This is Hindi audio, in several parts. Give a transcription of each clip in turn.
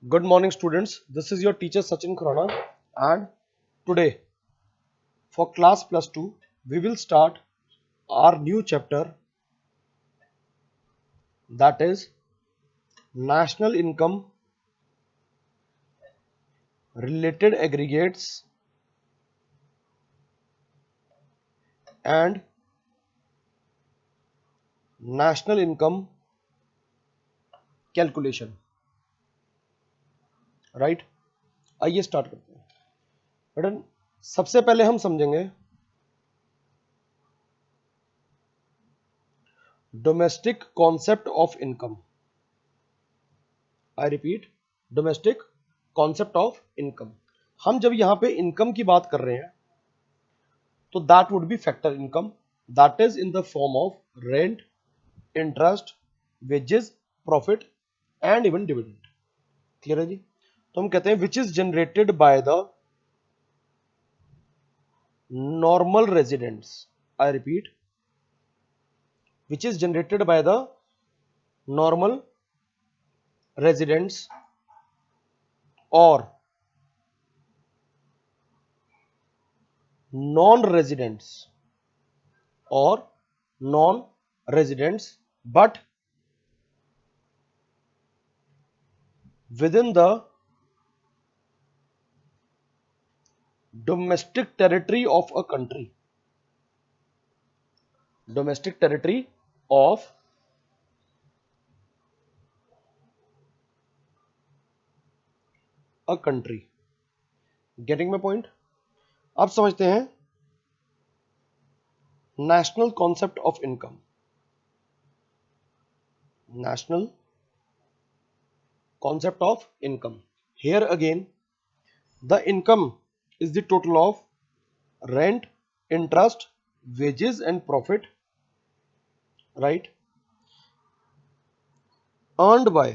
Good morning, students. This is your teacher Sachin Khurana, and today for class plus 2, we will start our new chapter, that is national income, related aggregates, and national income calculation. Right, आइए स्टार्ट करते हैं। बेटा, सबसे पहले हम समझेंगे domestic concept of income. I repeat, domestic concept of income. हम जब यहां पे इनकम की बात कर रहे हैं तो that would be factor income, that is in the form of rent, interest, wages, profit and even dividend। Clear है जी? तो हम कहते हैं which is generated by the normal residents। I repeat, which is generated by the normal residents or non-residents or non-residents, but within the domestic territory of a country। Domestic territory of a country। Getting my point? अब समझते हैं national concept of income. National concept of income, here again the income is the total of rent, interest, wages and profit, right, earned by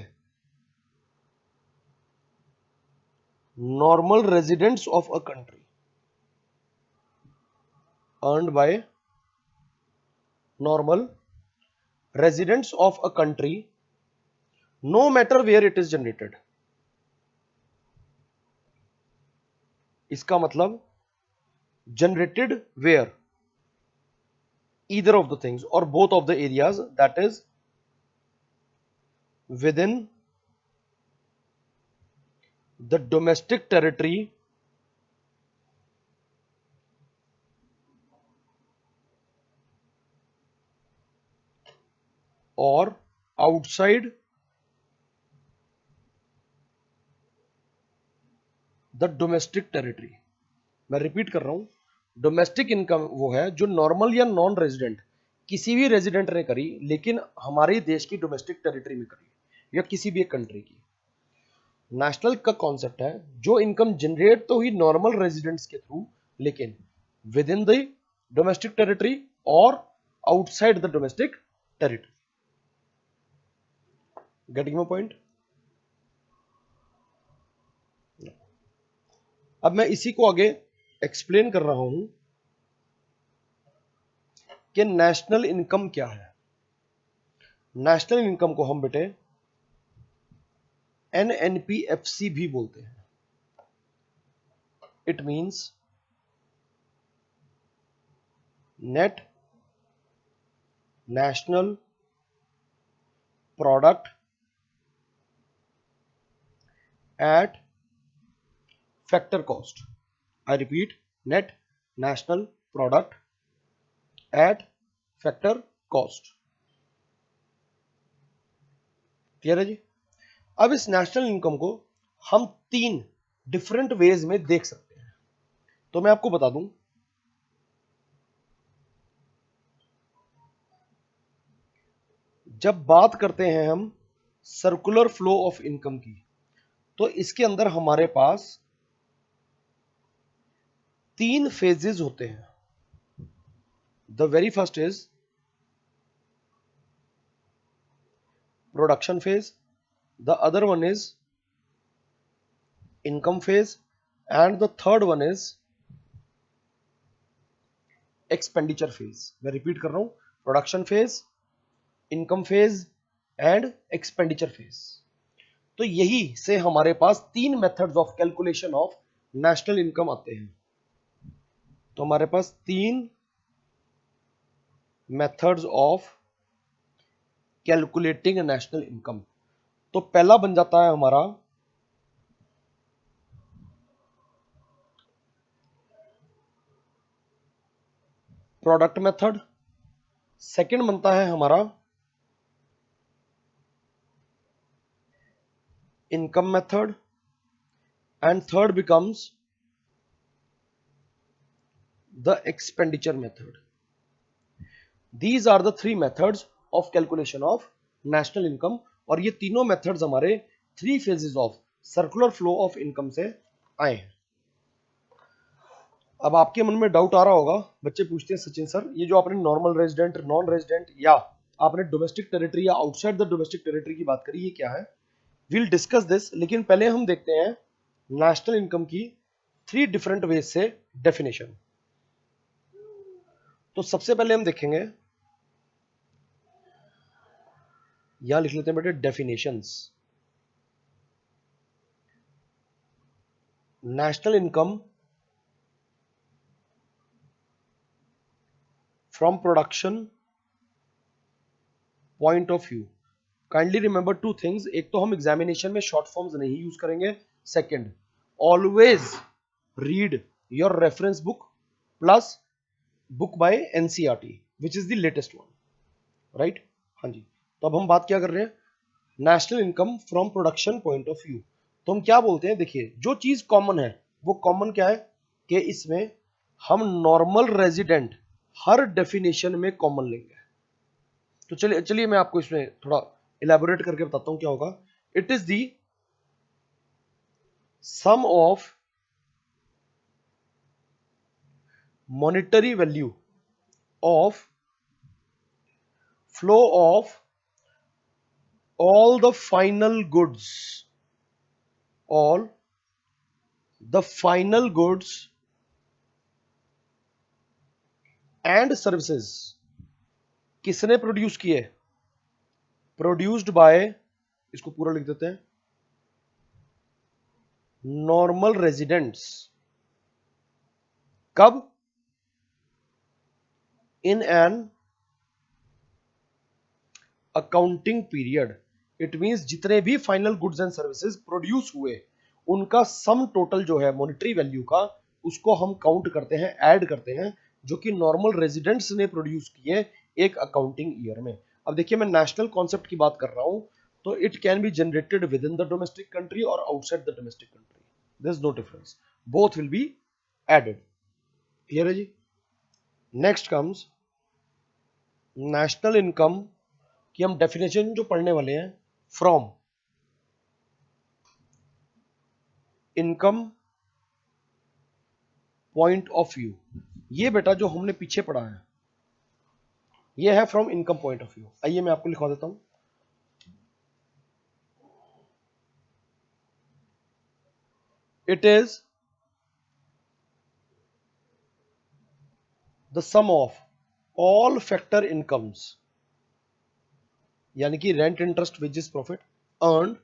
normal residents of a country। earned by normal residents of a country, no matter where it is generated। इसका मतलब generated where, either of the things or both of the areas, that is within the domestic territory or outside the domestic territory. मैं रिपीट कर रहा हूं, डोमेस्टिक इनकम वो है जो नॉर्मल या नॉन रेजिडेंट किसी भी रेजिडेंट ने करी लेकिन हमारे देश की डोमेस्टिक टेरिटरी में करी या किसी भी एक कंट्री की। नेशनल का कॉन्सेप्ट है जो इनकम जनरेट तो हुई नॉर्मल रेजिडेंट्स के थ्रू लेकिन within the domestic territory और outside the domestic territory. Getting my point? अब मैं इसी को आगे एक्सप्लेन कर रहा हूं कि नेशनल इनकम क्या है। नेशनल इनकम को हम बेटे एनएनपीएफसी भी बोलते हैं। It means net national product at factor cost. I repeat, net national product at factor cost. Clear है जी? अब इस नेशनल इनकम को हम तीन डिफरेंट वेज में देख सकते हैं। तो मैं आपको बता दूं, जब बात करते हैं हम सर्कुलर फ्लो ऑफ इनकम की तो इसके अंदर हमारे पास तीन फेजेस होते हैं। The very first is production phase, the other one is income phase and the third one is expenditure phase. मैं रिपीट कर रहा हूं, production phase, income phase and expenditure phase. तो यही से हमारे पास 3 methods of calculation of national income आते हैं। तो हमारे पास 3 methods of calculating national income. तो पहला बन जाता है हमारा प्रोडक्ट मेथड, सेकंड बनता है हमारा income method, and third becomes the expenditure method. These are the 3 methods of calculation of national income। और ये तीनों मेथड्स हमारे 3 phases of circular flow of income से आए हैं। अब आपके मन में डाउट आ रहा होगा, बच्चे पूछते हैं सचिन सर ये जो आपने नॉर्मल रेजिडेंट, नॉन रेजिडेंट या आपने डोमेस्टिक टेरिटरी या आउटसाइड द डोमेस्टिक टेरिटरी की बात करी, ये क्या है? विल डिस्कस दिस, लेकिन पहले हम देखते हैं नेशनल इनकम की 3 डिफरेंट वेज से डेफिनेशन। तो सबसे पहले हम देखेंगे, यहां लिख लेते हैं बेटे definitions. National income from production point of view. Kindly remember 2 things, एक तो हम एग्जामिनेशन में शॉर्ट फॉर्म्स नहीं यूज करेंगे, second always read your reference book plus book by NCERT which is the latest one, right? हाँ जी। तो अब हम बात क्या कर रहे हैं, national income from production point of view. तो हम क्या बोलते हैं, देखिए जो चीज कॉमन है वो कॉमन क्या है कि इसमें हम नॉर्मल रेजिडेंट हर डेफिनेशन में कॉमन लेंगे। तो चलिए चलिए मैं आपको इसमें थोड़ा इलेबोरेट करके बताता हूं क्या होगा। It is the sum of monetary value of flow of all the final goods, all the final goods and services किसने प्रोड्यूस किए, प्रोड्यूस्ड बाय, इसको पूरा लिख देते हैं, नॉर्मल रेजिडेंट्स। कब? In an accounting period. It means जितने भी final goods and services produce हुए उनका सम टोटल जो है मॉनेटरी वैल्यू का, उसको हम काउंट करते हैं, ऐड करते हैं, जो कि नॉर्मल रेजिडेंट्स ने प्रोड्यूस किए एक अकाउंटिंग ईयर में। अब देखिए मैं नेशनल कॉन्सेप्ट की बात कर रहा हूं, तो it can be generated within the domestic country और outside the domestic country, there is no difference, both will be added. Clear है जी? नेक्स्ट कम्स नेशनल इनकम की हम डेफिनेशन जो पढ़ने वाले हैं, from income point of view. ये बेटा जो हमने पीछे पढ़ा है ये है from income point of view. आइए मैं आपको लिखवा देता हूं, it is the sum of all factor incomes, यानी कि rent, interest, wages, profit earn.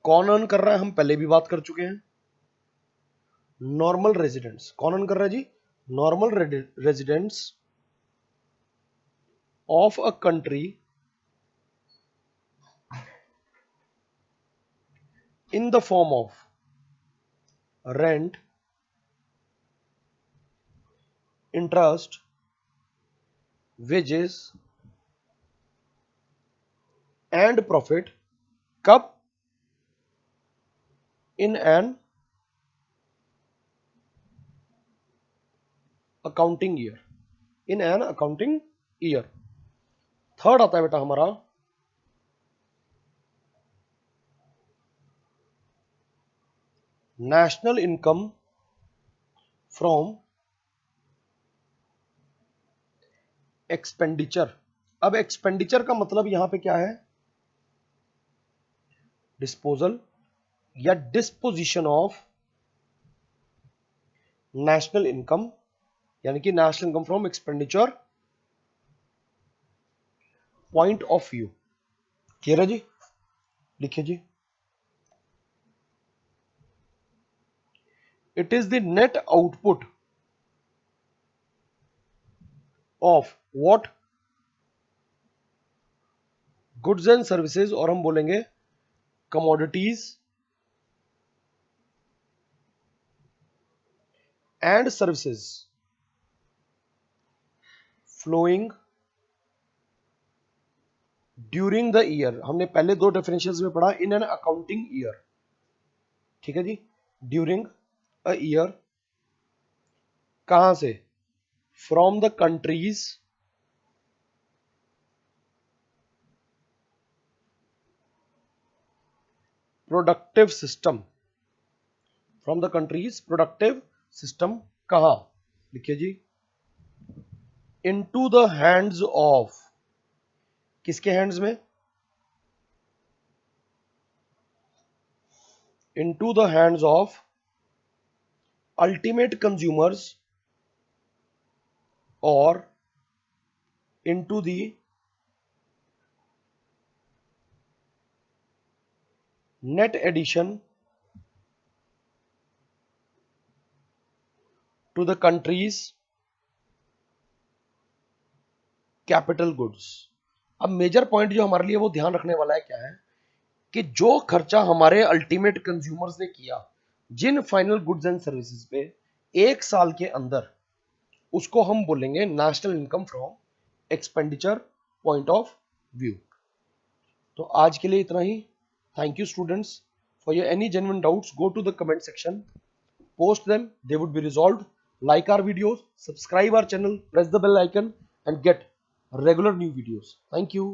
कौन अर्न कर रहा है हम पहले भी बात कर चुके हैं, नॉर्मल रेजिडेंट्स। कौन अर्न कर रहा है जी? Normal residents of a country in the form of rent, interest, wages and profit. कब? In an accounting year, in an accounting year. Third आता है बेटा हमारा नेशनल इनकम फ्रॉम एक्सपेंडिचर। अब एक्सपेंडिचर का मतलब यहां पे क्या है, डिस्पोजल या डिस्पोजिशन ऑफ नेशनल इनकम, यानी कि national income from expenditure point of view. Clear है जी? लिखिए जी, it is the net output of what goods and services, और हम बोलेंगे commodities and services flowing during the year. हमने पहले दो डेफिनेशंस में पढ़ा, इन एन अकाउंटिंग ईयर, ठीक है जी, ड्यूरिंग अ ईयर, कहां से, from the country's productive system, from the country's productive system, कहां, लिखिए जी, इनटू द हैंड्स ऑफ, किसके हैंड्स में, into the hands of ultimate consumers और into the net addition to the country's capital goods. अब मेजर पॉइंट जो हमारे लिए वो ध्यान रखने वाला है क्या है, कि जो खर्चा हमारे अल्टीमेट कंज्यूमर्स ने किया जिन फाइनल गुड्स एंड सर्विसेज पे एक साल के अंदर, उसको हम बोलेंगे national income from expenditure point of view. तो आज के लिए इतना ही। Thank you students. For your any genuine doubts go to the comment section, post them, they would be resolved. Like our videos, subscribe our channel, press the bell icon and get regular new videos. Thank you.